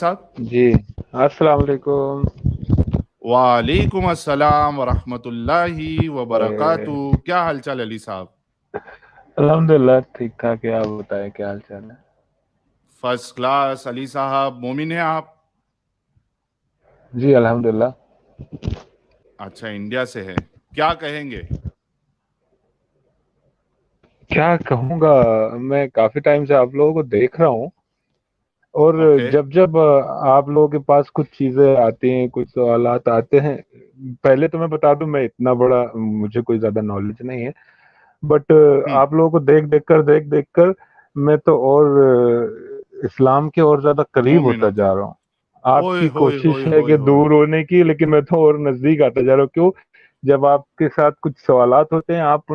साहब। जी। अस्सलाम वालेकुम। वालेकुम अस्सलाम वरहमतुल्लाहि अरे, वबरकातुहू। क्या हालचाल अली साहब? अल्हम्दुलिल्लाह ठीक ठाक है। आप बताएं क्या हाल चाल है? फर्स्ट क्लास अली साहब। मोमिन हैं आप? जी अल्हम्दुलिल्लाह। अच्छा, इंडिया से है। क्या कहेंगे? क्या कहूँगा। मैं काफी टाइम से आप लोगों को देख रहा हूँ, और ओके। जब जब आप लोगों के पास कुछ चीजें आती हैं, कुछ सवालात आते हैं। पहले तो मैं बता दूं, मैं इतना बड़ा मुझे कोई ज्यादा नॉलेज नहीं है। बट हम्म। आप लोगों को देख देख कर मैं तो और इस्लाम के और ज्यादा करीब मोमिन होता होते जा हैं। रहा हूँ। ओए आपकी होए कोशिश होए है होए कि होए। दूर होने की, लेकिन मैं तो और नजदीक आता जा रहा हूँ। क्यों? जब आपके साथ कुछ सवालात होते हैं, आप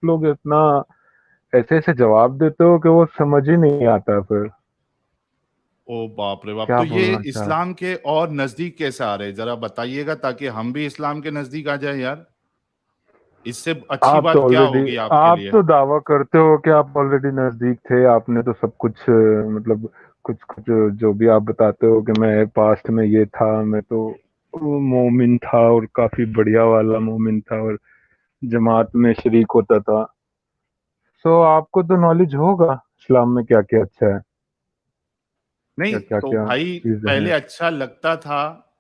लोग इतना ऐसे ऐसे जवाब देते हो कि वो समझ ही नहीं आता फिर। ओ बाप रे बाप, क्या तो ये बोलना चाह इस्लाम के और नजदीक कैसे आ रहे हैं? जरा बताइएगा ताकि हम भी इस्लाम के नजदीक आ जाए यार। इससे अच्छी आप तो बात क्या ऑलरेडी होगी आपके आप लिए? तो दावा करते हो कि आप ऑलरेडी नजदीक थे। आपने तो सब कुछ मतलब कुछ कुछ जो भी आप बताते हो कि मैं पास्ट में ये था, मैं तो मोमिन था और काफी बढ़िया वाला मोमिन था और जमात में शरीक होता था। सो आपको तो नॉलेज होगा इस्लाम में क्या क्या अच्छा है, नहीं क्या क्या तो क्या भाई, चीजें पहले हैं। अच्छा लगता था।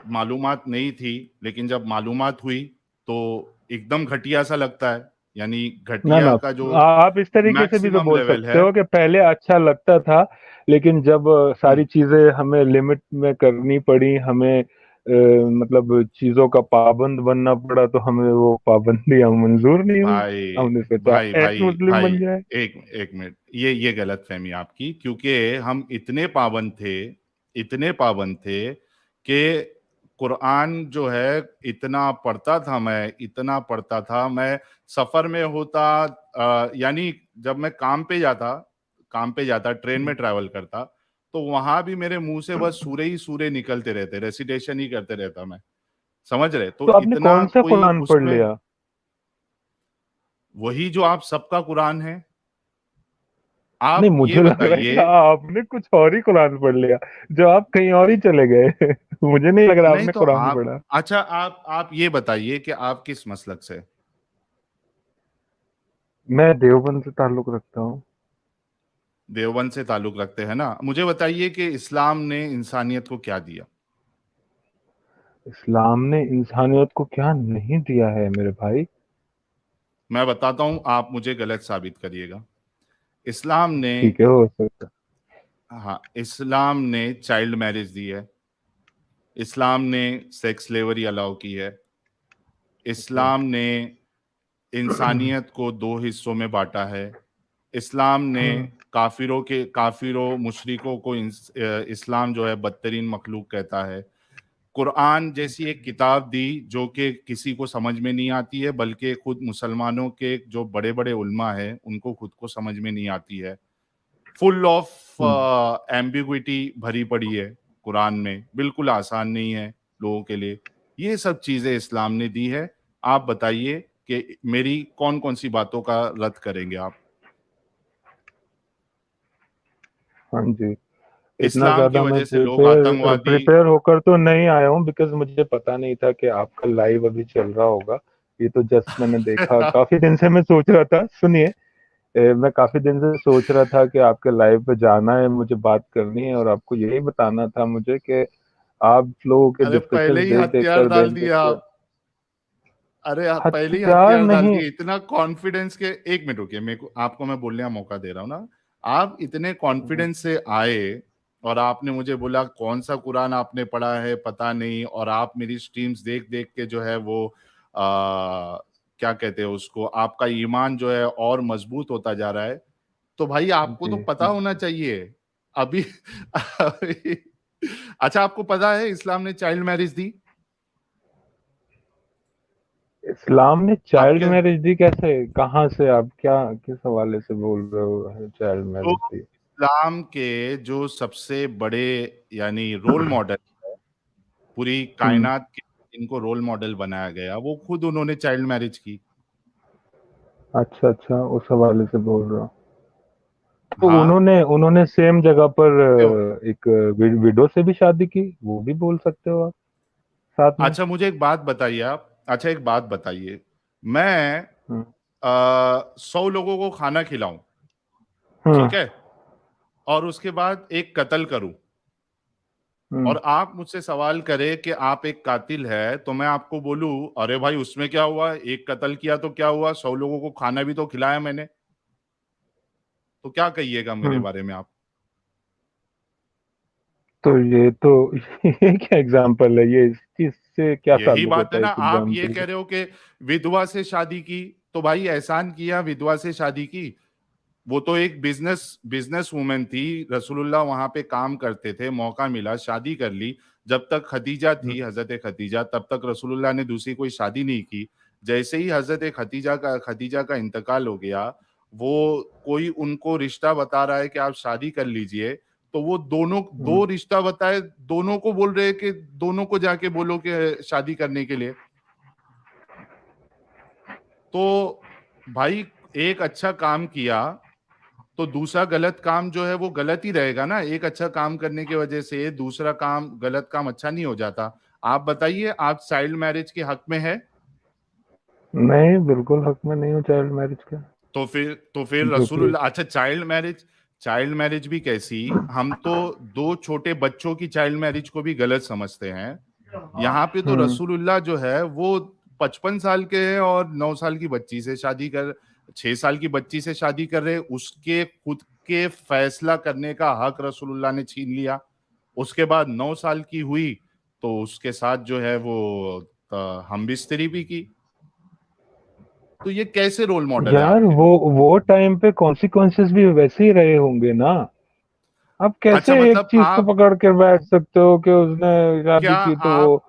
मालूमात नहीं थी। लेकिन जब मालूमात हुई तो एकदम घटिया सा लगता है। यानी ना घटिया ना, का जो आप इस तरीके से भी तो मैक्सिमम बोल लेवल सकते है। हो कि पहले अच्छा लगता था, लेकिन जब हम्म। सारी चीजें हमें लिमिट में करनी पड़ी, हमें मतलब चीजों का पाबंद बनना पड़ा, तो हमें वो पाबंदियां मंजूर नहीं हुई। भाई हमने सोचा भाई एक्स भाई मुस्लिम भाई, बन जाए। एक एक मिनट, ये गलत फहमी आपकी, क्योंकि हम इतने पाबंद थे कि कुरान जो है इतना पढ़ता था मैं, इतना पढ़ता था मैं। सफर में होता, यानी जब मैं काम पे जाता, ट्रेन में ट्रैवल करता, तो वहां भी मेरे मुंह से बस सूरे ही सूरे निकलते रहते, रेसिटेशन ही करते रहता मैं। समझ रहे? तो तो आपने इतना कौन सा कोई कुरान पढ़ उसमें, लिया? वही जो आप सबका कुरान है। नहीं, आप ये मुझे लग रहा है कि बताइए। आपने कुछ और ही कुरान पढ़ लिया, जो आप कहीं और ही चले गए। मुझे नहीं लग रहा नहीं आपने तो कुरान आप, पढ़ा। अच्छा, आप ये बताइए कि आप किस मसलक से? मैं देवबंद से ताल्लुक रखता हूँ। देवबंद से ताल्लुक रखते हैं ना? मुझे बताइए कि इस्लाम ने इंसानियत को क्या दिया? इस्लाम ने इंसानियत को क्या नहीं दिया है मेरे भाई? मैं बताता हूं, आप मुझे गलत साबित करिएगा। इस्लाम ने, ठीक है, हो सकता हाँ, इस्लाम ने चाइल्ड मैरिज दी है। इस्लाम ने सेक्स स्लेवरी अलाउ की है। है। इस्लाम ने इंसानियत को दो हिस्सों में बांटा है। इस्लाम ने हाँ। काफिरों मुशरिकों को इस्लाम जो है बदतरीन मखलूक कहता है। कुरान जैसी एक किताब दी जो कि किसी को समझ में नहीं आती है, बल्कि खुद मुसलमानों के जो बड़े बड़े उल्मा है उनको खुद को समझ में नहीं आती है। Full of hmm. एम्बिग्विटी भरी पड़ी है कुरान में, बिल्कुल आसान नहीं है लोगों के लिए। ये सब चीजें इस्लाम ने दी है। आप बताइए कि मेरी कौन कौन सी बातों का रद्द करेंगे आप? हाँ जी। इतना इस्लाम की ज्यादा मैं वजह से लोग प्रिपेयर आतंकवादी। प्रिपेयर होकर तो नहीं आया हूँ, बिकॉज मुझे पता नहीं था कि आपका लाइव अभी चल रहा होगा। ये तो जस्ट मैंने देखा, काफी दिन से मैं सोच रहा था। सुनिए, मैं काफी दिन से सोच रहा था कि आपके लाइव पे जाना है, मुझे बात करनी है, और आपको यही बताना था मुझे कि आप लोगों के अरे पहले डिस्कशन ही देख देख हथियार कर डाल देख देख दिया कर आप। अरे आप पहले ही हथियार हथियार डाल नहीं। दिए, इतना कॉन्फिडेंस के। एक मिनट रुकिए, मेरे को, आपको मैं बोलने का मौका दे रहा हूँ ना। आप इतने कॉन्फिडेंस से आए और आपने मुझे बोला कौन सा कुरान आपने पढ़ा है पता नहीं, और आप मेरी स्ट्रीम्स देख देख के जो है वो क्या कहते हैं उसको, आपका ईमान जो है और मजबूत होता जा रहा है। तो भाई आपको तो जी पता होना चाहिए अभी। अभी- अच्छा, आपको पता है इस्लाम ने चाइल्ड मैरिज दी? इस्लाम ने चाइल्ड आपके, मैरिज दी? कैसे, कहाँ से, आप क्या किस हवाले से बोल रहे हो चाइल्ड तो मैरिज दी? इस्लाम के जो सबसे बड़े, यानी रोल मॉडल है पूरी हम्म। कायनात के, इनको रोल मॉडल बनाया गया, वो खुद उन्होंने चाइल्ड मैरिज की। अच्छा अच्छा, उस हवाले से बोल रहा हूँ। तो हाँ, उन्होंने उन्होंने सेम जगह पर तो एक विडो से भी शादी की, वो भी बोल सकते हो आप साथ में। अच्छा मुझे एक बात बताइए आप, अच्छा एक बात बताइए, मैं हम्म। 100 लोगों को खाना खिलाऊं, हम्म। ठीक है, और उसके बाद एक कत्ल करूं, हम्म। और आप मुझसे सवाल करें कि आप एक कातिल है, तो मैं आपको बोलूं अरे भाई उसमें क्या हुआ, एक कत्ल किया तो क्या हुआ, 100 लोगों को खाना भी तो खिलाया मैंने। तो क्या कहिएगा मेरे हम्म। बारे में आप? तो ये तो ये क्या एग्जाम्पल है, ये इस चीज से क्या यही ताल्लुक बात होता है है ना, इस आप ये एग्जाम्पल कह का? रहे हो कि विधवा से शादी की, तो भाई एहसान किया, विधवा से शादी की। वो तो एक बिजनेस वुमेन थी, रसूलुल्लाह वहां पे काम करते थे, मौका मिला शादी कर ली। जब तक खदीजा हम्म। थी, हजरत खदीजा, तब तक रसूलुल्लाह ने दूसरी कोई शादी नहीं की। जैसे ही हजरत खदीजा का इंतकाल हो गया, वो कोई उनको रिश्ता बता रहा है कि आप शादी कर लीजिए, तो वो दोनों हम्म। दो रिश्ता बताए, दोनों को बोल रहे हैं कि दोनों को जाके बोलो कि शादी करने के लिए। तो भाई एक अच्छा काम किया तो दूसरा गलत काम जो है वो गलत ही रहेगा ना, एक अच्छा काम करने की वजह से दूसरा काम, गलत काम अच्छा नहीं हो जाता। आप बताइए, आप चाइल्ड मैरिज के हक में है? नहीं, बिल्कुल हक में नहीं हूँ चाइल्ड मैरिज के। तो फिर जो कि रसूलुल्लाह, अच्छा चाइल्ड मैरिज भी कैसी, हम तो दो छोटे बच्चों की चाइल्ड मैरिज को भी गलत समझते हैं। यहाँ पे तो हम्म। रसूलुल्लाह जो है वो 55 साल के हैं और 9 साल की बच्ची से शादी कर 6 साल की बच्ची से शादी कर रहे, उसके खुद के फैसला करने का हक रसूलुल्लाह ने छीन लिया। उसके बाद 9 साल की हुई तो उसके साथ जो है वो हम बिस्तरी भी की। तो ये कैसे रोल मॉडल है यार आपके लिए? वो टाइम पे कॉन्सिक्वेंसेस भी वैसे ही रहे होंगे ना। आप कैसे अच्छा एक मतलब चीज को आप पकड़ कर बैठ सकते हो कि उसने क्या शादी की तो वो आप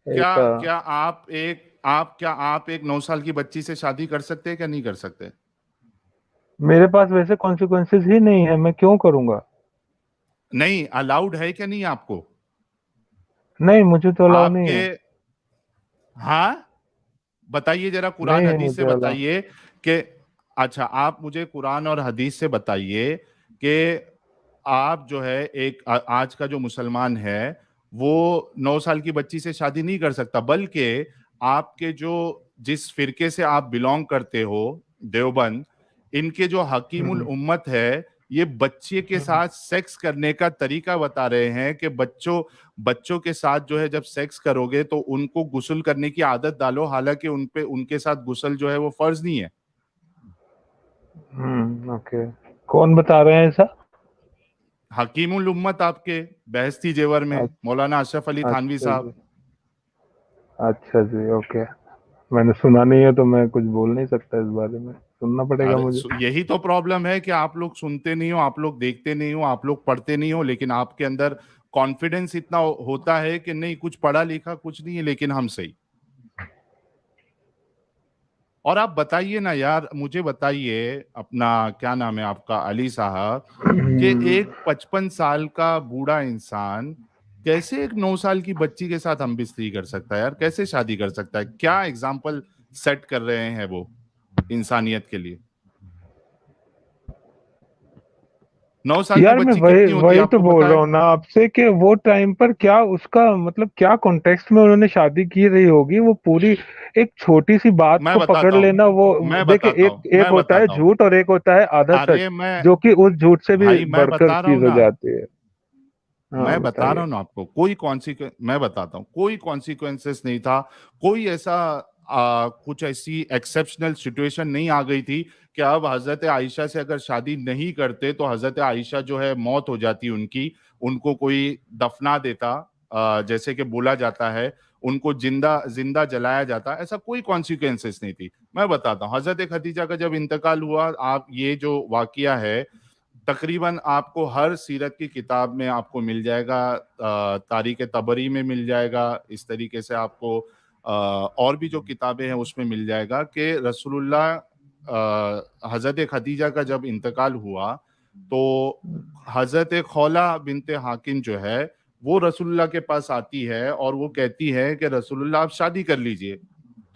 क्या ऐसा? क्या आप एक 9 साल की बच्ची से शादी कर सकते हैं क्या नहीं कर सकते? मेरे पास वैसे कॉन्सिक्वेंसेस ही नहीं है, मैं क्यों करूंगा? नहीं अलाउड है क्या नहीं आपको? नहीं, मुझे तो अलाउ नहीं आपके, है। हाँ, बताइए जरा, कुरान नहीं, हदीस से मुझे अलाउ। बताइए कि, अच्छा आप मुझे कुरान और हदीस से बताइए कि आप जो है एक आज का जो मुसलमान है वो 9 साल की बच्ची से शादी नहीं कर सकता, बल्कि आपके जो जिस फिरके से आप बिलोंग करते हो, देवबंद, इनके जो हकीमुल हम्म। उम्मत है, ये बच्चे के हम्म। साथ सेक्स करने का तरीका बता रहे हैं कि बच्चों बच्चों के साथ जो है जब सेक्स करोगे तो उनको गुस्ल करने की आदत डालो, हालांकि उन पे उनके साथ गुस्ल जो है वो फर्ज नहीं है। ओके। कौन बता रहे हैं ऐसा? हकीमुल उम्मत आपके बहस्ती जेवर में अच्छा। मौलाना अशरफ अली थानवी अच्छा साहब। जी। अच्छा जी, ओके। मैंने सुना नहीं है तो मैं कुछ बोल नहीं सकता इस बारे में, सुनना पड़ेगा अरे मुझे। यही तो प्रॉब्लम है कि आप लोग सुनते नहीं हो, आप लोग देखते नहीं हो, आप लोग पढ़ते नहीं हो, लेकिन आपके अंदर कॉन्फिडेंस इतना होता है कि नहीं कुछ पढ़ा लिखा कुछ नहीं है, लेकिन हम सही। और आप बताइए ना यार, मुझे बताइए, अपना क्या नाम है आपका, अली साहब, कि एक 55 साल का बूढ़ा इंसान कैसे एक 9 साल की बच्ची के साथ हम बिस्तरी कर सकता है यार, कैसे शादी कर सकता है? क्या एग्जाम्पल सेट कर रहे हैं वो इंसानियत के लिए? 9 साल की यार मैं बच्ची वही कितनी होती है वही तो आपको बोल पता रहा है? हूँ ना आपसे कि वो टाइम पर क्या उसका मतलब क्या कॉन्टेक्स्ट में उन्होंने शादी की रही होगी, वो पूरी एक छोटी सी बात मैं को पकड़ बताता हूँ लेना। वो मैं देखिए, बताता एक हूँ एक मैं होता है बताता हूँ झूठ और एक होता है आधा सच, अरे मैं जो कि उस झूठ से भी भाई मैं बढ़कर बता रहा हूँ चीज हो ना, जाती है। हाँ, मैं बता रहा बताइए। हूँ ना आपको, कोई कॉन्सिक्वेंस, मैं बताता हूँ, कोई कॉन्सिक्वेंसेस नहीं था। कोई ऐसा कुछ ऐसी एक्सेप्शनल सिचुएशन नहीं आ गई थी कि अब हजरत आयशा से अगर शादी नहीं करते तो हजरत आयशा जो है मौत हो जाती उनकी, उनको कोई दफना देता, जैसे कि बोला जाता है, उनको जिंदा जिंदा जलाया जाता, ऐसा कोई कॉन्सिक्वेंसेस नहीं थी। मैं बताता हूँ, हजरत खदीजा का जब इंतकाल हुआ, आप ये जो वाकया है तकरीबन आपको हर सीरत की किताब में आपको मिल जाएगा, तारीख तबरी में मिल जाएगा, इस तरीके से आपको और भी जो किताबें हैं उसमें मिल जाएगा कि रसूलुल्लाह, हजरत खदीजा का जब इंतकाल हुआ तो हजरत खौला बिनते हाकिम जो है वो रसूलुल्लाह के पास आती है और वो कहती है कि रसूलुल्लाह आप शादी कर लीजिए।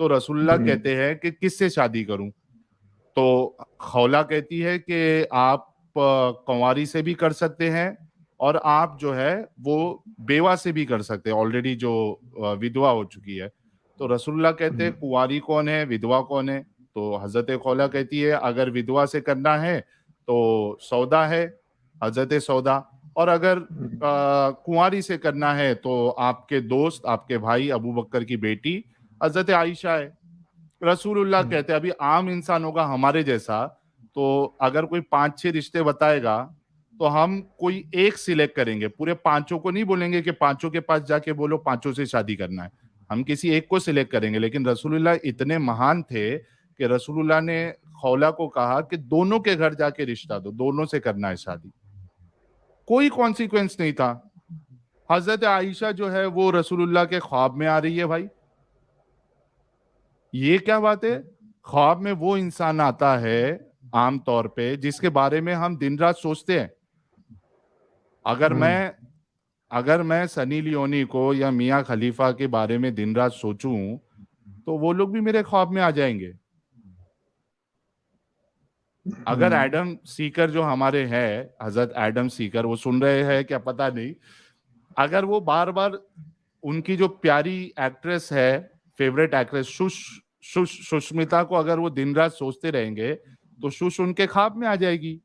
तो रसूलुल्लाह कहते हैं कि किससे शादी करूं? तो खौला कहती है कि आप कंवारी से भी कर सकते हैं और आप जो है वो बेवा से भी कर सकते हैं, ऑलरेडी जो विधवा हो चुकी है। तो रसूलुल्लाह कहते हैं कुंवारी कौन है, विधवा कौन है? तो हजरत खौला कहती है अगर विधवा से करना है तो सौदा है, हजरत सौदा, और अगर कुंवारी से करना है तो आपके दोस्त, आपके भाई अबू बकर की बेटी हजरत आयशा है। रसूलुल्लाह कहते हैं अभी आम इंसान होगा हमारे जैसा, तो अगर कोई 5-6 रिश्ते बताएगा तो हम कोई एक सिलेक्ट करेंगे, पूरे पांचों को नहीं बोलेंगे कि पांचों के पास जाके बोलो पांचों से शादी करना है, हम किसी एक को सिलेक्ट करेंगे। लेकिन रसूलुल्लाह इतने महान थे कि रसूलुल्लाह ने खौला को कहा कि दोनों के घर जाके रिश्ता दो, दोनों से करना है शादी, कोई कॉन्सिक्वेंस नहीं था। हजरत आयशा जो है वो रसूलुल्लाह के ख्वाब में आ रही है भाई, ये क्या बात है? ख्वाब में वो इंसान आता है आम तौर पे जिसके बारे में हम दिन रात सोचते हैं। अगर मैं सनी लियोनी को या मियां खलीफा के बारे में दिन रात सोचूं तो वो लोग भी मेरे ख्वाब में आ जाएंगे। अगर एडम सीकर जो हमारे हैं, हजरत एडम सीकर, वो सुन रहे हैं क्या पता नहीं, अगर वो बार बार उनकी जो प्यारी एक्ट्रेस है, फेवरेट एक्ट्रेस सुष्मिता को अगर वो दिन रात सोचते रहेंगे तो शुश उनके ख्वाब में आ जाएगी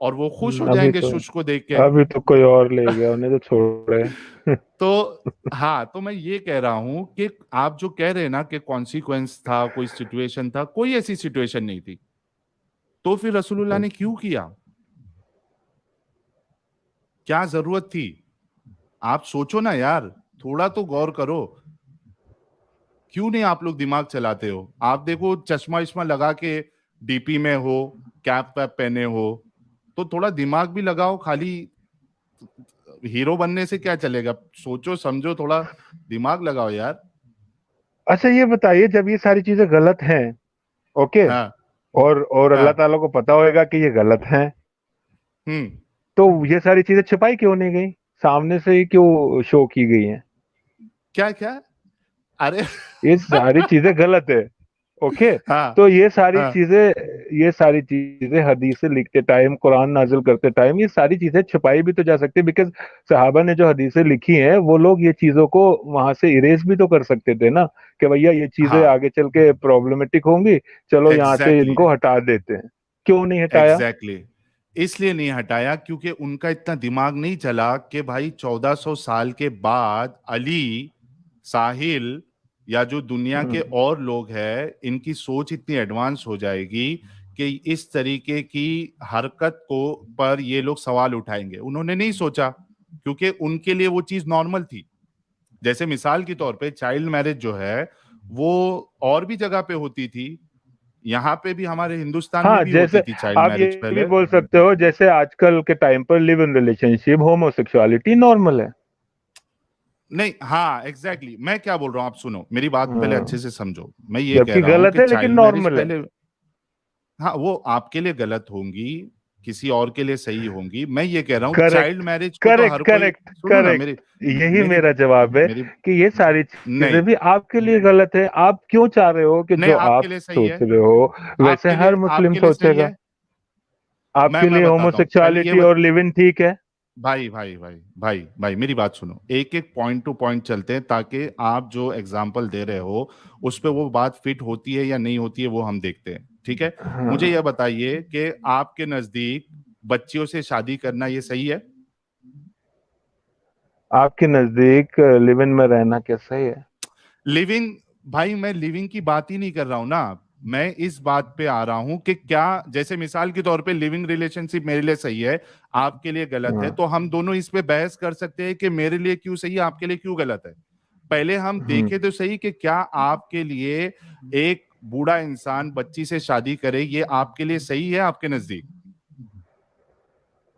और वो खुश हो जाएंगे शुश को देख के। अभी तो कोई और ले गया, उन्हें तो छोड़ तो हाँ, तो मैं ये कह रहा हूं कि आप जो कह रहे हैं ना कि कॉन्सिक्वेंस था, कोई सिचुएशन था, कोई ऐसी सिचुएशन नहीं थी। तो फिर रसूलुल्लाह ने क्यों किया? क्या जरूरत थी? आप सोचो ना यार, थोड़ा तो गौर करो। क्यों नहीं आप लोग दिमाग चलाते हो? आप देखो चश्मा इश्मा लगा के डीपी में हो, कैप वैप पहने हो, तो थोड़ा दिमाग भी लगाओ। खाली हीरो बनने से क्या चलेगा? सोचो समझो, थोड़ा दिमाग लगाओ यार। अच्छा ये बताइए, जब ये सारी चीजें गलत हैं, ओके, हाँ और अल्लाह ताला को पता होगा कि ये गलत हैं, तो ये सारी चीजें छिपाई क्यों नहीं गई, सामने से ही क्यों शो की गई हैं? क्या क्या? अरे ये सारी चीजें गलत है, ओके, हाँ तो ये सारी हाँ चीजें, हदीसें लिखते टाइम, कुरान नाजिल करते टाइम, ये सारी चीजें छुपाई भी तो जा सकती है, बिकॉज सहाबा ने जो हदीसें लिखी हैं वो लोग ये चीजों को वहां से इरेज भी तो कर सकते थे ना, कि भैया ये चीजें हाँ, आगे चल के प्रॉब्लमेटिक होंगी, चलो यहाँ से एग्जैक्टली इनको हटा देते हैं। क्यों नहीं हटाया? एग्जैक्टली इसलिए नहीं हटाया क्योंकि उनका इतना दिमाग नहीं चला कि भाई 1400 साल के बाद अली, साहिल या जो दुनिया के और लोग हैं, इनकी सोच इतनी एडवांस हो जाएगी कि इस तरीके की हरकत को पर ये लोग सवाल उठाएंगे। उन्होंने नहीं सोचा क्योंकि उनके लिए वो चीज नॉर्मल थी। जैसे मिसाल के तौर पे चाइल्ड मैरिज जो है वो और भी जगह पे होती थी, यहाँ पे भी हमारे हिंदुस्तान में हाँ, भी जैसे होती थी चाइल्ड आप ये मैरिज भी पहले। बोल सकते हो, जैसे आजकल के टाइम पर live in relationship, homosexuality normal है। नहीं, हाँ एग्जैक्टली मैं क्या बोल रहा हूँ आप सुनो, मेरी बात पहले अच्छे से समझो। मैं ये कह जबकि रहा हूँ गलत कि है लेकिन चाइल्ड मैरिज नॉर्मल है। पहले, हाँ वो आपके लिए गलत होंगी, किसी और के लिए सही होंगी। मैं ये कह रहा हूँ चाइल्ड करेक्ट, मैरिज को तो करेक्ट, हर कोई, करेक्ट, सुनो ना मेरी करेक्ट, यही मेरी मेरा जवाब है मेरी कि ये सारी नहीं चीजें भी आपके लिए गलत है। आप क्यों चाह रहे हो कि नहीं, जो आपके आप लिए सही सोच है, रहे हो वैसे हर मुस्लिम आपके लिए सही सोचेगा? है। आपके मैं लिए बताता हूँ, चलिए होमोसेक्सुअलिटी और लिव इन ठीक है? भाई भाई भाई भाई भाई मेरी बात सुनो, एक एक पॉइंट टू पॉइंट चलते हैं ताकि आप जो एग्जाम्पल दे रहे हो उस पे वो बात फिट होती है या नहीं होती है वो हम देखते हैं, ठीक है? मुझे यह बताइए कि आपके नजदीक बच्चियों से शादी करना ये सही है? आपके नजदीक लिव इन में रहना कैसा है? लिविंग, भाई मैं लिविंग की बात ही नहीं कर रहा हूं ना, मैं इस बात पे आ रहा हूं कि क्या, जैसे मिसाल के तौर पे लिविंग रिलेशनशिप मेरे लिए सही है, आपके लिए गलत है, तो हम दोनों इस पे बहस कर सकते हैं कि मेरे लिए क्यों सही है, आपके लिए क्यों गलत है। पहले हम देखें तो सही कि क्या आपके लिए एक बूढ़ा इंसान बच्ची से शादी करे, ये आपके लिए सही है आपके नजदीक?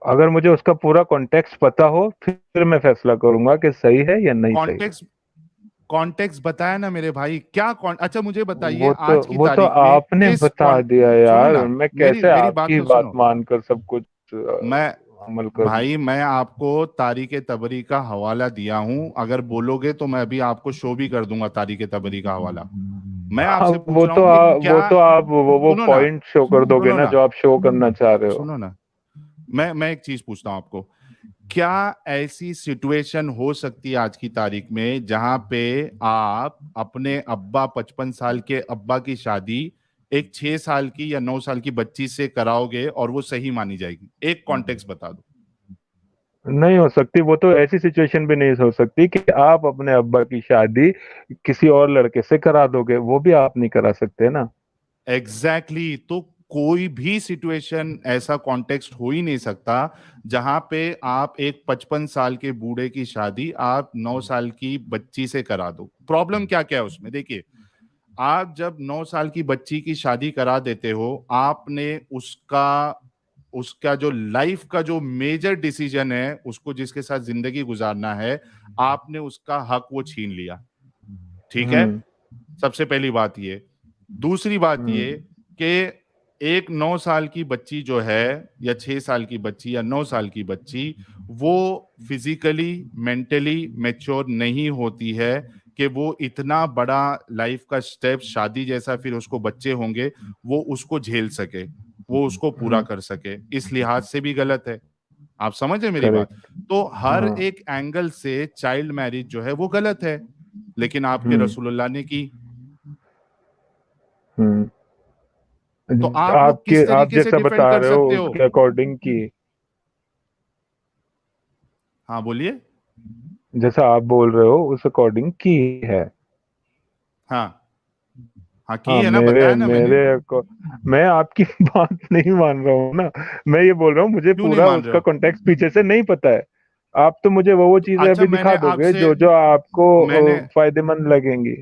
अगर मुझे उसका पूरा कॉन्टेक्स्ट पता हो फिर मैं फैसला करूंगा कि सही है या नहीं सही है। कॉन्टेक्स्ट, कॉन्टेक्स्ट बताया ना मेरे भाई, क्या अच्छा मुझे बताइए वो तो आज की वो तो तारीख में आपने किस बता दिया सुनो यार, ना, मैं मेरी कैसे मेरी बात आपकी तो बात सुनो। मानकर सब कुछ मैं अमल करूं? भाई मैं आपको तारीख तबरी का हवाला दिया हूं, अगर बोलोगे तो मैं अभी आपको शो भी कर दूंगा तारीख तबरी का हवाला। मैं हाँ, आपसे पूछ रहा हूं कि क्या, वो तो आप वो सुनो ना पॉइंट शो कर दोगे सुनो ना ना जो आप शो करना चाह रहे हो। सुनो ना मैं एक चीज पूछता हूं आपको, क्या ऐसी सिचुएशन हो सकती है आज की तारीख में जहां पे आप अपने अब्बा 55 साल के अब्बा की शादी एक 6 साल की या 9 साल की बच्ची से कराओगे और वो सही मानी जाएगी? एक कॉन्टेक्स्ट बता दो। नहीं हो सकती। वो तो ऐसी सिचुएशन भी नहीं हो सकती कि आप अपने अब्बा की शादी किसी और लड़के से करा दोगे, वो भी आप नहीं करा सकते ना। एग्जैक्टली exactly, तो कोई भी सिचुएशन ऐसा कॉन्टेक्स्ट हो ही नहीं सकता जहां पे आप एक 55 साल के बूढ़े की शादी आप 9 साल की बच्ची से करा दो। प्रॉब्लम क्या क्या है उसमें? देखिए, आप जब 9 साल की बच्ची की शादी करा देते हो, आपने उसका उसका जो लाइफ का जो मेजर डिसीजन है, उसको जिसके साथ जिंदगी गुजारना है, आपने उसका हक वो छीन लिया। ठीक है, हम्म। सबसे पहली बात ये। दूसरी बात ये हम्म। कि एक 9 साल की बच्ची जो है, या 6 साल की बच्ची या 9 साल की बच्ची, वो फिजिकली मेंटली मैच्योर नहीं होती है कि वो इतना बड़ा लाइफ का स्टेप, शादी जैसा, फिर उसको बच्चे होंगे, वो उसको झेल सके, वो उसको पूरा हम्म। कर सके। इस लिहाज से भी गलत है। आप समझे मेरी बात? करेक्ट। तो हर हाँ। एक एंगल से चाइल्ड मैरिज जो है वो गलत है, लेकिन आपके हम्म। रसूलुल्लाह ने की। हम्म। तो आप लोग आपके किस आप तरीके से जैसा डिफेंड बता कर रहे हो सकते हो? उसके अकॉर्डिंग की, हाँ बोलिए। जैसा आप बोल रहे हो उस अकॉर्डिंग की है। हाँ, हाँ की हाँ, है ना, मेरे बताया ना मैंने। मेरे को, मैं आपकी बात नहीं मान रहा हूँ ना। मैं ये बोल रहा हूँ मुझे क्यों नहीं पूरा मान रहे उसका हो? कॉन्टेक्स्ट पीछे से नहीं पता है। आप तो मुझे वो तो चीजें अच्छा, अभी मैंने दिखा दोगे आपसे जो जो आपको मैंने फायदेमंद लगेंगी।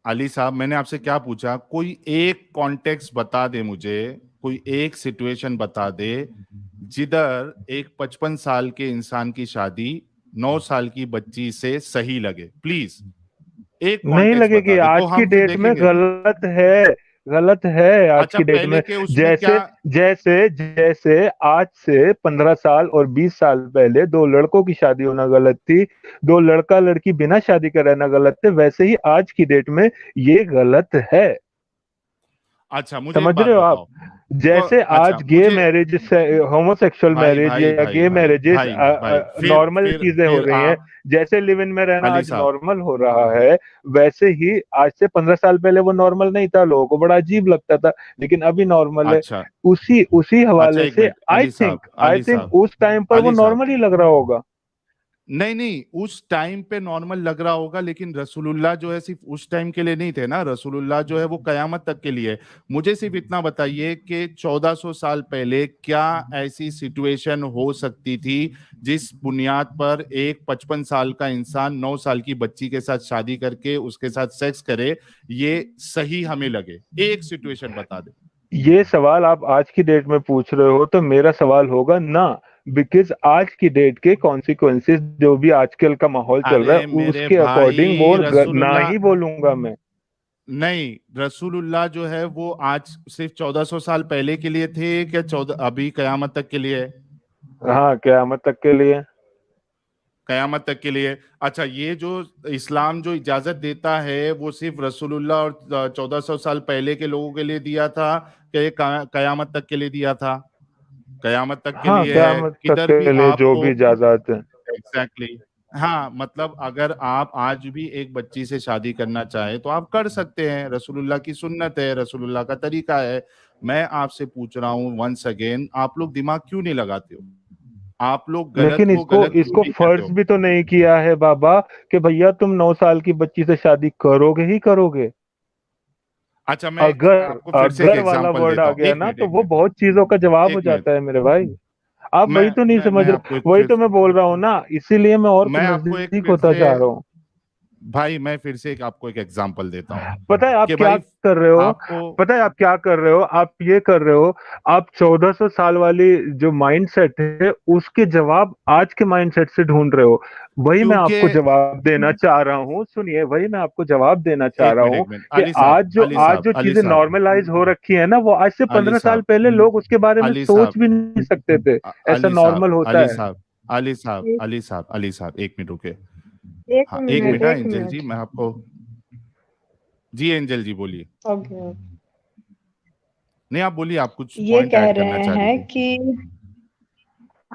अली साहब, मैंने आपसे क्या पूछा? कोई एक कॉन्टेक्स्ट बता दे मुझे, कोई एक सिचुएशन बता दे जिधर एक 55 साल के इंसान की शादी 9 साल की बच्ची से सही लगे। प्लीज एक नहीं कॉन्टेक्स्ट लगेगी बता दे तो आज की हम फिर डेट में, देखेंगे। गलत है। गलत है आज अच्छा, की डेट में। पहले के उसमें क्या? जैसे जैसे जैसे आज से 15 साल और 20 साल पहले दो लड़कों की शादी होना गलत थी, दो लड़का लड़की बिना शादी के रहना गलत थे, वैसे ही आज की डेट में ये गलत है। अच्छा, मुझे एक समझ बात रहे हो आप? बताओ। तो जैसे अच्छा आज गे मुझे, मैरिज, होमोसेक्सुअल भाई मैरिज भाई या भाई गे भाई मैरिजेस भाई भाई, नॉर्मल चीजें हो फिर रही हैं। आप, जैसे लिव इन में रहना अली आज साहब। नॉर्मल हो रहा है, वैसे ही आज से 15 साल पहले वो नॉर्मल नहीं था, लोगों को बड़ा अजीब लगता था, लेकिन अभी नॉर्मल है। अच्छा, उसी उसी अच्छा हवाले एक से मिनट, आई अली थिंक साहब, आई अली थिंक साहब, उस टाइम पर वो अली साहब। नॉर्मल ही लग रहा होगा। नहीं नहीं, उस टाइम पे नॉर्मल लग रहा होगा, लेकिन रसूलुल्लाह जो है सिर्फ उस टाइम के लिए नहीं थे ना। रसूलुल्लाह जो है वो कयामत तक के लिए है। मुझे सिर्फ इतना बताइए कि 1400 साल पहले क्या ऐसी सिचुएशन हो सकती थी जिस बुनियाद पर एक 55 साल का इंसान 9 साल की बच्ची के साथ शादी करके उसके साथ सेक्स करे, ये सही हमें लगे? एक सिचुएशन बता दे। ये सवाल आप आज की डेट में पूछ रहे हो तो मेरा सवाल होगा ना, बिकॉज आज की डेट के कॉन्सिक्वेंसेस जो भी आजकल का माहौल चल रहा अरे है मेरे उसके अकॉर्डिंग वो भाई, ना रसूलुल्लाह, ही बोलूंगा मैं। नहीं, रसूलुल्लाह जो है वो आज सिर्फ 1400 साल पहले के लिए थे, क्या 14 अभी कयामत तक के लिए है? हाँ, क़यामत तक के लिए। कयामत तक के लिए। अच्छा, ये जो इस्लाम जो इजाजत देता है वो सिर्फ रसूलुल्लाह और 1400 साल पहले के लोगों के लिए दिया था, कि ये कयामत तक के लिए दिया था? कयामत तक के हाँ, लिए है। क़यामत तक किधर भी के लिए जो आपको, भी इजाजत है। Exactly exactly. हाँ, मतलब अगर आप आज भी एक बच्ची से शादी करना चाहे तो आप कर सकते हैं, रसूलुल्लाह की सुन्नत है, रसूलुल्लाह का तरीका है। मैं आपसे पूछ रहा हूँ वंस अगेन, आप लोग दिमाग क्यों नहीं लगाते हो? आप लोग गलत लेकिन को इसको गलत क्यों इसको नहीं कहते फर्ज हो? भी तो नहीं किया है बाबा कि भैया तुम 9 साल की बच्ची से शादी करोगे ही करोगे। अच्छा, मैं अगर आपको फिर से एक अगर वाला एग्जांपल वर्ड देता आ हूँ। गया एक ना मिनट, तो एक वो मिनट, बहुत चीजों का जवाब हो एक मिनट। जाता है मेरे भाई। आप वही मैं तो नहीं मैं समझ मैं रहे, आपको एक वही फिर तो मैं बोल रहा हूँ ना, इसीलिए मैं और मैं आपको एक नजदीक फिर होता से जा रहा हूँ। भाई, मैं फिर से एक आपको एक एग्जांपल देता हूँ पता है आप कि क्या भाई कर रहे हो? आपको, पता है आप क्या कर रहे हो? आप ये कर रहे हो, आप 1400 साल वाली जो माइंडसेट है उसके जवाब आज के माइंडसेट से ढूंढ रहे हो। वही मैं क्योंकि, आपको जवाब देना चाह रहा हूँ, सुनिए, वही मैं आपको जवाब देना चाह रहा हूँ एक मिनट, कि अली साहब, अली आज साहब, जो अली चीजें साहब, नॉर्मलाइज हो रखी है ना, वो आज से अली 15 साल साहब, पहले लोग उसके बारे में अली सोच साहब, भी नहीं सकते थे। ऐसा अली साहब, नॉर्मल होता अली है। साहब, अली साहब, एक अली साहब, अली साहब, एक मिनट रुके। एक हाँ एक मिनट मिनट, हाँ एक एंजल जी, मिनट। मैं आपको, जी एंजल जी बोलिए। ओके। नहीं, आप बोलिए, आप कुछ ये पॉइंट कह ऐड करना रहे चाह रही हैं थी। कि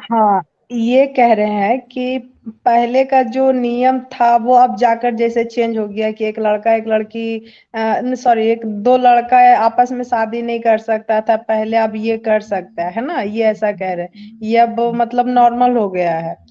हाँ, ये कह रहे हैं कि पहले का जो नियम था वो अब जाकर जैसे चेंज हो गया कि एक लड़का एक लड़की सॉरी एक दो लड़का आपस में शादी नहीं कर सकता था पहले, अब ये कर सकता है ना, ये ऐसा कह रहे हैं। ये अब मतलब नॉर्मल हो गया है।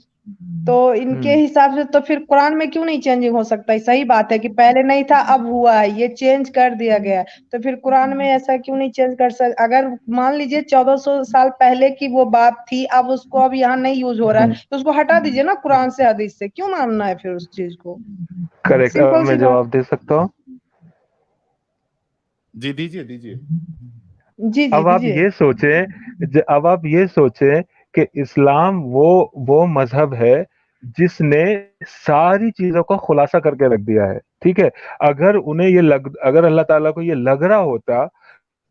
तो इनके हिसाब से तो फिर कुरान में क्यों नहीं चेंजिंग हो सकता है? सही बात है कि पहले नहीं था अब हुआ है, ये चेंज कर दिया गया है, तो फिर कुरान में ऐसा क्यों नहीं चेंज कर सक अगर मान लीजिए 1400 साल पहले की वो बात थी, अब उसको अब यहाँ नहीं यूज हो रहा है, तो उसको हटा दीजिए ना कुरान से, हदीस से। क्यों मानना है फिर उस चीज को? करेक्ट। अब सिंपल सी मैं बात। जवाब दे सकता हूँ? जी दीजिए दीजिए। जी जी अब आप दीजिए। ये सोचें, अब आप ये सोचें कि इस्लाम वो मजहब है जिसने सारी चीजों का खुलासा करके रख दिया है। ठीक है, अगर अल्लाह ताला को ये लग रहा होता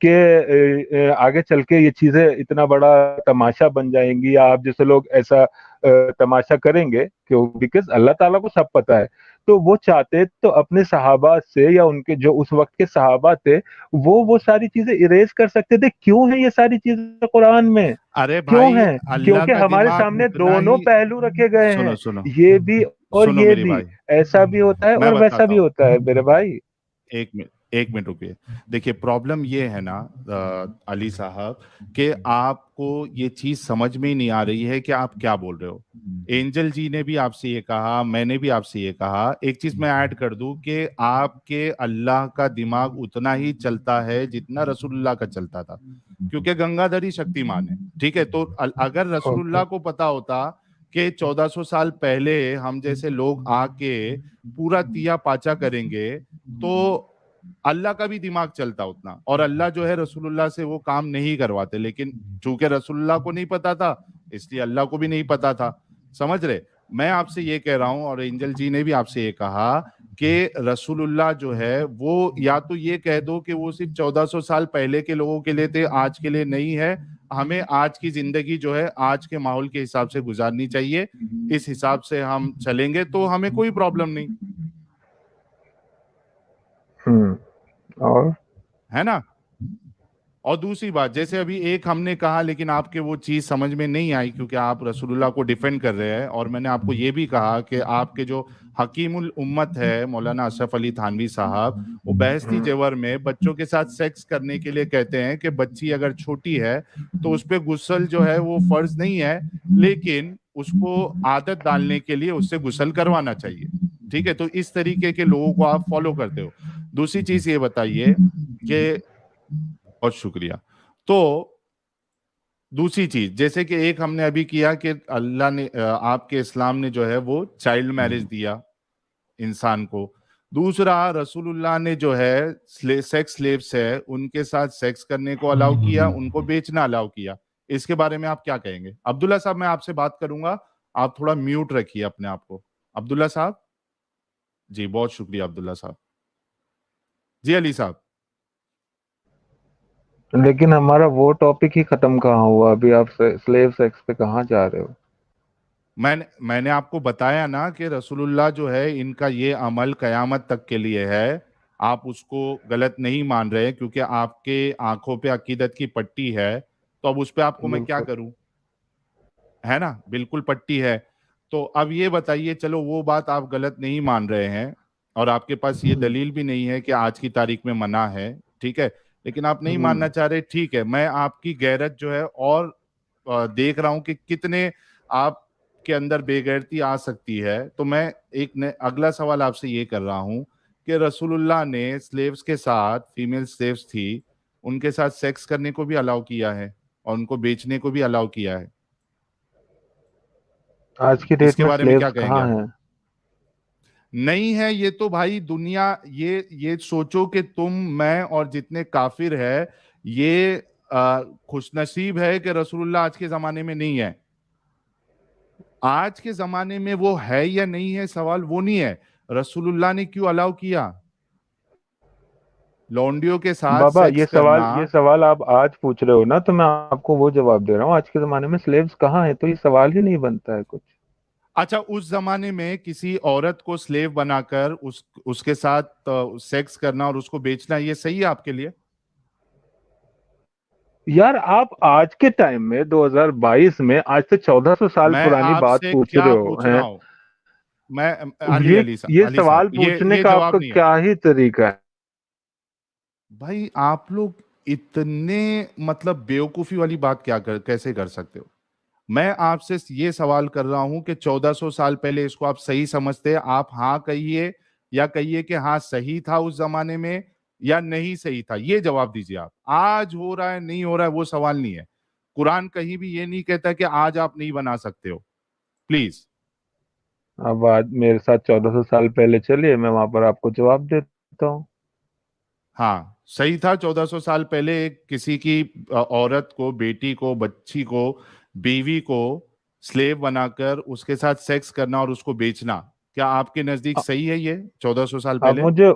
कि आगे चल के ये चीजें इतना बड़ा तमाशा बन जाएंगी या आप जैसे लोग ऐसा तमाशा करेंगे, क्यों? बिकॉज अल्लाह ताला को सब पता है। तो वो चाहते तो अपने सहाबा से या उनके जो उस वक्त के सहाबा थे वो सारी चीजें इरेज कर सकते थे। क्यों है ये सारी चीजें कुरान में? अरे क्यों भाई, है? अल्लाह क्योंकि का हमारे दिमाग सामने उतना दोनों ही। पहलू रखे गए सुनो हैं, सुनो, ये भी और सुनो ये मेरी भी। भाई, ऐसा भी होता है मैं और वैसा बताता भी हूँ। होता है मेरे भाई। एक मिनट, एक मिनट रुकिए। देखिए प्रॉब्लम ये है ना अली साहब, कि आपको ये चीज समझ में ही नहीं आ रही है कि आप क्या बोल रहे हो। एंजल जी ने भी आपसे ये कहा, मैंने भी आपसे ये कहा। एक चीज मैं ऐड कर दूं कि आपके अल्लाह का दिमाग उतना ही चलता है जितना रसूलुल्लाह का चलता था, क्योंकि गंगाधर ही शक्तिमान है। ठीक है, तो अगर ओके। रसूलुल्लाह को पता होता कि 1400 साल पहले हम जैसे लोग आके पूरा तिया पाचा करेंगे, तो अल्लाह का भी दिमाग चलता उतना, और अल्लाह जो है रसूलुल्लाह से वो काम नहीं करवाते। लेकिन चूंकि रसूलुल्लाह को नहीं पता था, इसलिए अल्लाह को भी नहीं पता था। समझ रहे? मैं आपसे ये कह रहा हूं, और एंजल जी ने भी आपसे ये कहा कि रसूलुल्लाह जो है वो, या तो ये कह दो कि वो सिर्फ 1400 साल पहले के लोगों के लिए थे, आज के लिए नहीं है। हमें आज की जिंदगी जो है आज के माहौल के हिसाब से गुजारनी चाहिए। इस हिसाब से हम चलेंगे तो हमें कोई प्रॉब्लम नहीं और है ना। और दूसरी बात, जैसे अभी एक हमने कहा लेकिन आपके वो चीज समझ में नहीं आई, क्योंकि आप रसूलुल्लाह को डिफेंड कर रहे हैं। और मैंने आपको ये भी कहा कि आपके जो हकीमुल उम्मत है मौलाना अशरफ अली थानवी साहब, वो बहस्ती जेवर में बच्चों के साथ सेक्स करने के लिए कहते हैं कि बच्ची अगर छोटी है तो उस पर गुस्ल जो है वो फर्ज नहीं है, लेकिन उसको आदत डालने के लिए उससे गुस्ल करवाना चाहिए। ठीक है, तो इस तरीके के लोगों को आप फॉलो करते हो। दूसरी चीज ये बताइए कि, बहुत शुक्रिया। तो दूसरी चीज, जैसे कि एक हमने अभी किया कि अल्लाह ने आपके इस्लाम ने जो है वो चाइल्ड मैरिज दिया इंसान को। दूसरा, रसूलुल्लाह ने जो है सेक्स स्लेव्स है उनके साथ सेक्स करने को अलाउ किया, उनको बेचना अलाउ किया। इसके बारे में आप क्या कहेंगे? अब्दुल्ला साहब, मैं आपसे बात करूंगा, आप थोड़ा म्यूट रखिए अपने आप को। अब्दुल्ला साहब। जी बहुत शुक्रिया अब्दुल्ला साहब। जी अली साहब। लेकिन हमारा वो टॉपिक ही खत्म कहाँ हुआ? अभी आप स्लेव सेक्स पे कहाँ जा रहे हो? मैंने आपको बताया ना कि रसूलुल्लाह जो है इनका ये अमल कयामत तक के लिए है। आप उसको गलत नहीं मान रहे, क्योंकि आपके आंखों पे अकीदत की पट्टी है, तो अब उस पे आपको मैं क्या बिल्कुल। करूं? है ना, बिल्कुल पट्टी है। तो अब ये बताइए, चलो वो बात आप गलत नहीं मान रहे हैं, और आपके पास ये दलील भी नहीं है कि आज की तारीख में मना है, ठीक है, लेकिन आप नहीं मानना चाह रहे, ठीक है। मैं आपकी गैरत जो है और देख रहा हूं कि कितने आपके अंदर बेगैरती आ सकती है। तो मैं अगला सवाल आपसे ये कर रहा हूं कि रसूलुल्लाह ने स्लेव्स के साथ, फीमेल स्लेव्स थी, उनके साथ सेक्स करने को भी अलाउ किया है और उनको बेचने को भी अलाउ किया है। आज की डेट इसके में बारे में क्या स्लेव्स कहेंगे कहाँ आप? हैं? नहीं है ये तो भाई दुनिया, ये सोचो कि तुम, मैं और जितने काफिर है, ये खुशनसीब है कि रसूलुल्लाह आज के जमाने में नहीं है। आज के जमाने में वो है या नहीं है, सवाल वो नहीं है। रसूलुल्लाह ने क्यों अलाउ किया लौंडियों के साथ बाबा, सेक्स करना? ये सवाल आप आज पूछ रहे हो ना, तो मैं आपको वो जवाब दे रहा हूँ। आज के जमाने में स्लेव्स कहाँ हैं? तो ये सवाल ही नहीं बनता है कुछ। अच्छा, उस जमाने में किसी औरत को स्लेव बनाकर उसके साथ सेक्स करना और उसको बेचना, ये सही है आपके लिए? यार आप आज के टाइम में 2022 में आज से 1400 साल मैं पुरानी बात आपसे पूछ रहे क्या हो पूछ रहा हैं? हूँ? मैं अली ये अली ये अली साहब, सवाल पूछने ये का आपका जवाब नहीं है। क्या ही तरीका है? भाई आप लोग इतने मतलब बेवकूफी वाली बात कैसे कर सकते हो? मैं आपसे ये सवाल कर रहा हूं कि 1400 साल पहले इसको आप सही समझते हैं? आप हाँ कहिए, या कहिए कि हाँ सही था उस जमाने में, या नहीं सही था, ये जवाब दीजिए आप। आज हो रहा है नहीं हो रहा है वो सवाल नहीं है। कुरान कहीं भी ये नहीं कहता कि आज आप नहीं बना सकते हो। प्लीज। अब आज मेरे साथ 1400 साल पहले चलिए, मैं वहां पर आपको जवाब देता हूँ। हाँ सही था, 1400 साल पहले एक किसी की औरत को, बेटी को, बच्ची को, बीवी को स्लेव बनाकर उसके साथ सेक्स करना और उसको बेचना, क्या आपके नजदीक अ- सही है ये 1400 साल आप पहले? मुझे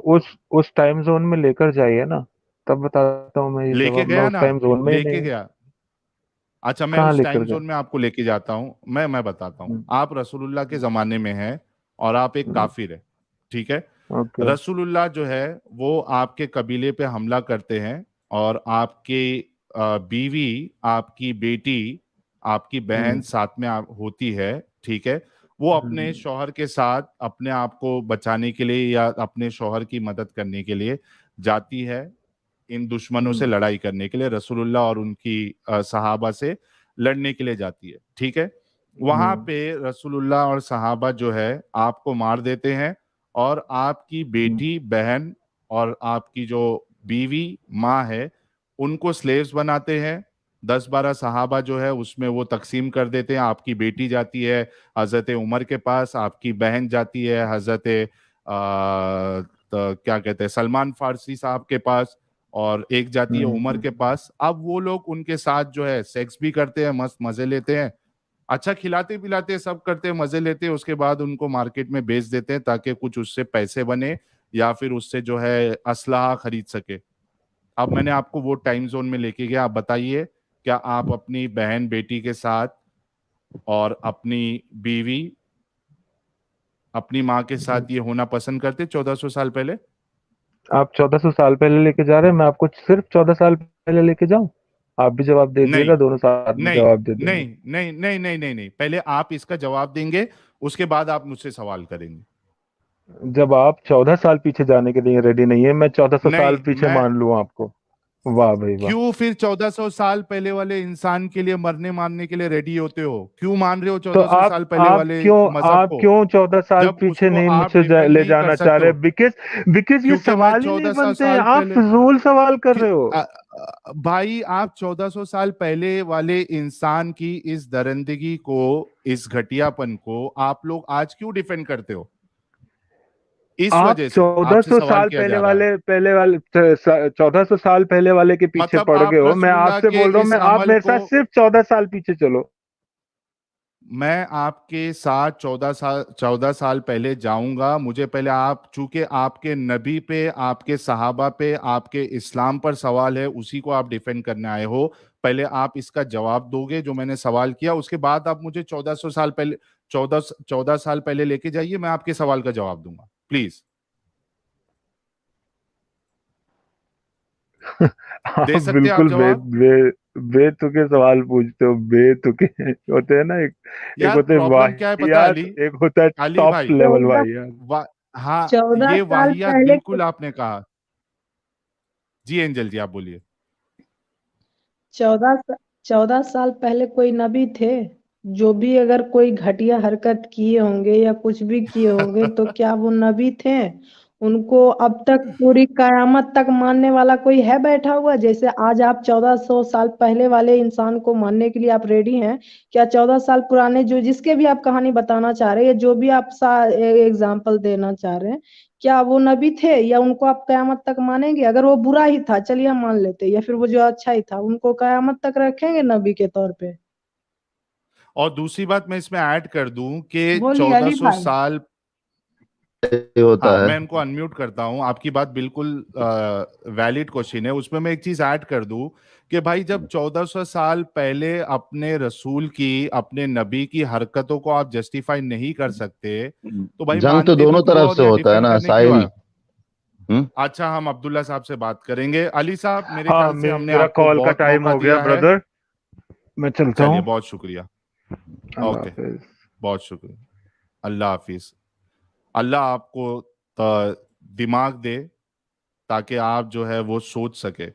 उस टाइम जोन में लेकर जाइए ना, तब बताता हूँ मैं ये लेके जवाब। मैं गया उस ना, टाइम जोन में ही नहीं लेके हूँ। गया। अच्छा, मैं कहाँ उस लेकर टाइम गए? जोन में आपको लेके जाता हूँ। मैं बताता हूँ। हम्म, आप रसूलुल्लाह के जमाने में हैं और आप एक हम्म, काफिर है, ठीक है? ओके। रसूलुल्लाह जो है वो आपके कबीले पे हमला करते हैं, और आपके बीवी, आपकी बेटी, आपकी बहन हम्म, साथ में होती है, ठीक है? वो अपने हम्म, शौहर के साथ अपने आप को बचाने के लिए या अपने शौहर की मदद करने के लिए जाती है, इन दुश्मनों से हम्म, लड़ाई करने के लिए, रसूलुल्लाह और उनकी सहाबा से लड़ने के लिए जाती है, ठीक है? वहां हम्म, पे रसूलुल्लाह और सहाबा जो है आपको मार देते हैं, और आपकी हम्म, बेटी, बहन और आपकी जो बीवी, माँ है, उनको स्लेव्स बनाते हैं। 10-12 सहाबा जो है उसमें वो तकसीम कर देते हैं। आपकी बेटी जाती है हजरत उमर के पास, आपकी बहन जाती है हजरत क्या कहते हैं, सलमान फारसी साहब के पास, और एक जाती है उमर के हम्म। पास। अब वो लोग उनके साथ जो है सेक्स भी करते हैं, मस्त मजे लेते हैं, अच्छा खिलाते पिलाते सब करते हैं, मजे लेते हैं। उसके बाद उनको मार्केट में बेच देते हैं ताकि कुछ उससे पैसे बने, या फिर उससे जो है असलाह खरीद सके। अब मैंने आपको वो टाइम जोन में लेके गया। आप बताइए, क्या आप अपनी बहन बेटी के साथ और अपनी बीवी, अपनी माँ के साथ ये होना पसंद करते 1400 साल पहले? आप 1400 साल पहले लेके जा रहे हैं, मैं आपको सिर्फ 14 साल पहले लेके जाऊं? आप भी जवाब दे नहीं, दिएगा, दोनों साथ में नहीं, जवाब दे देंगे। नहीं, नहीं, नहीं, नहीं, नहीं, नहीं, पहले आप इसका जवाब देंगे, उसके बाद आप मुझसे सवाल करेंगे। जब आप 14 साल पीछे जाने के लिए रेडी नहीं है, मैं 1400 साल नहीं, पीछे मैं मान लूं आपको? वाह भाई वाह। क्यों फिर 1400 साल पहले वाले इंसान के लिए मरने मारने के लिए रेडी होते हो? क्यों मान रहे हो तो 1400 साल पहले आप वाले क्यों मजहब आप को, क्यों 14 साल जब पीछे उसको नहीं आप मुझसे डिफेंड ले नहीं कर जाना चाह सकते रहे? हो? बिकॉज बिकॉज ये क्योंकि मैं सवाल ही नहीं 1400 बनते हैं, साल आप पहले फिजूल सवाल कर कि- रहे हो। भाई आप 1400 साल पहले वाले इंसान की इस दरिंदगी को, इस घटियापन को आप लोग आज क्यों डिफेंड करते हो? इस आप वजह से आपसे 1400 सवाल साल किया जा रहा है। पहले वाले 1400 साल पहले वाले के पीछे मतलब पड़ गए आप हो। मैं रसूलुल्लाह आपसे के बोल रहा हूँ, इस मैं आप अमल मेरे को, साथ सिर्फ 14 साल पीछे चलो। मैं आपके साथ 14 साल पहले जाऊंगा। मुझे पहले आप, चूंकि आपके नबी पे, आपके सहाबा पे, आपके इस्लाम पर सवाल है, उसी को आप डिफेंड करने आए हो। पहले आप इसका जवाब दोगे जो मैंने सवाल किया, उसके बाद आप मुझे 1400 साल पहले, 14 साल पहले लेके जाइए, मैं आपके सवाल का जवाब दूंगा, प्लीज। आप दे सकते हैं आप बिल्कुल जवाब? बेतुके सवाल पूछते हो। बेतुके होते हैं ना, एक यार होते हैं प्रॉब्लम क्या है पता है वाहियात, अली? एक होता है अली टॉप भाई, लेवल 14 वाहियात। हाँ, 14 ये साल वाहियात पहले बिल्कुल आपने कहा। जी एंजल जी, आप बोलिए। 14 साल पहले कोई नबी थे? जो भी अगर कोई घटिया हरकत किए होंगे या कुछ भी किए होंगे तो क्या वो नबी थे? उनको अब तक पूरी कयामत तक मानने वाला कोई है बैठा हुआ? जैसे आज आप 1400 साल पहले वाले इंसान को मानने के लिए आप रेडी हैं, क्या 14 साल पुराने जो जिसके भी आप कहानी बताना चाह रहे हैं, जो भी आप एग्जाम्पल देना चाह रहे हैं, क्या वो नबी थे या उनको आप कयामत तक मानेंगे? अगर वो बुरा ही था चलिए हम मान लेते, या फिर वो जो अच्छा ही था उनको कयामत तक रखेंगे नबी के तौर पे? और दूसरी बात मैं इसमें ऐड कर दूं कि बोलिए अली 1400 भाई। साल ये होता हाँ, है। मैं इनको अनम्यूट करता हूँ। आपकी बात बिल्कुल वैलिड क्वेश्चन है। उसमें मैं एक चीज ऐड कर दूं कि भाई जब 1400 साल पहले अपने रसूल की, अपने नबी की हरकतों को आप जस्टिफाई नहीं कर सकते, तो भाई जंग तो मानते भी दोनों क्यों तरफ और से या होता है डिफेंड ना करने क्यों साहिल। आए? अच्छा, हम अब्दुल्ला साहब से बात करेंगे। अली साहब, मेरे हाँ, ख्याल से हमने मेरा आपको कॉल का बहुत टाइम मौका हो गया दिया है। ब्रदर, मैं चलता चलिए, हूँ। बहुत शुक्रिया। अल्लाह ओके, हाफिज। बहुत शुक्रिया। अल्लाह हाफिज। अल्लाह आपको दिमाग दे ताकि आप जो है वो सोच सके।